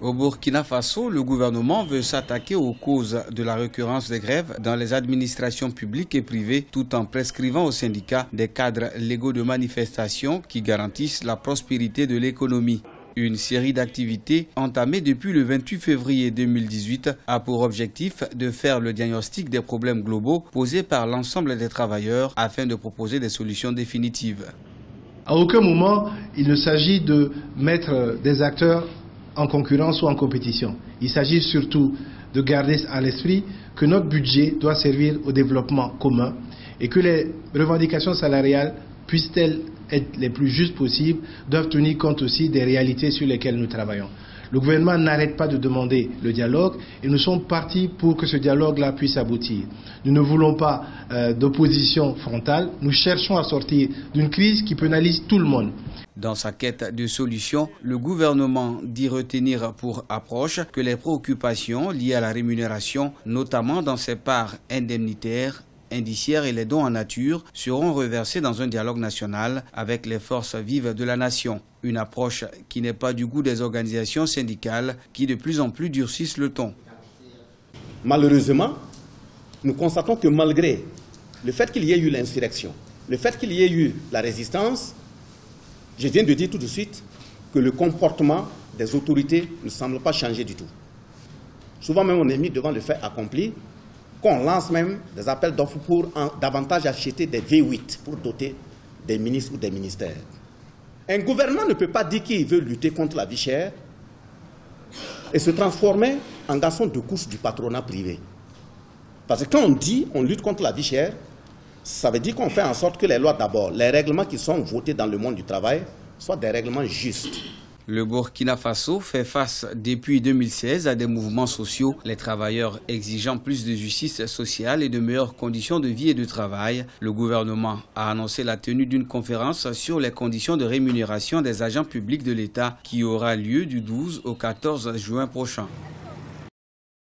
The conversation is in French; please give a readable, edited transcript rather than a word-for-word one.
Au Burkina Faso, le gouvernement veut s'attaquer aux causes de la récurrence des grèves dans les administrations publiques et privées tout en prescrivant aux syndicats des cadres légaux de manifestation qui garantissent la prospérité de l'économie. Une série d'activités entamées depuis le 28 février 2018 a pour objectif de faire le diagnostic des problèmes globaux posés par l'ensemble des travailleurs afin de proposer des solutions définitives. À aucun moment, il ne s'agit de mettre des acteurs en concurrence ou en compétition. Il s'agit surtout de garder à l'esprit que notre budget doit servir au développement commun et que les revendications salariales, puissent-elles être les plus justes possibles, doivent tenir compte aussi des réalités sur lesquelles nous travaillons. Le gouvernement n'arrête pas de demander le dialogue et nous sommes partis pour que ce dialogue-là puisse aboutir. Nous ne voulons pas d'opposition frontale, nous cherchons à sortir d'une crise qui pénalise tout le monde. Dans sa quête de solutions, le gouvernement dit retenir pour approche que les préoccupations liées à la rémunération, notamment dans ses parts indemnitaires, indiciaires et les dons en nature, seront reversés dans un dialogue national avec les forces vives de la nation. Une approche qui n'est pas du goût des organisations syndicales qui de plus en plus durcissent le ton. Malheureusement, nous constatons que malgré le fait qu'il y ait eu l'insurrection, le fait qu'il y ait eu la résistance, je viens de dire tout de suite que le comportement des autorités ne semble pas changer du tout. Souvent même on est mis devant le fait accompli, qu'on lance même des appels d'offres pour davantage acheter des V8 pour doter des ministres ou des ministères. Un gouvernement ne peut pas dire qu'il veut lutter contre la vie chère et se transformer en garçon de course du patronat privé. Parce que quand on dit on lutte contre la vie chère, ça veut dire qu'on fait en sorte que les lois d'abord, les règlements qui sont votés dans le monde du travail, soient des règlements justes. Le Burkina Faso fait face depuis 2016 à des mouvements sociaux, les travailleurs exigeant plus de justice sociale et de meilleures conditions de vie et de travail. Le gouvernement a annoncé la tenue d'une conférence sur les conditions de rémunération des agents publics de l'État qui aura lieu du 12 au 14 juin prochain.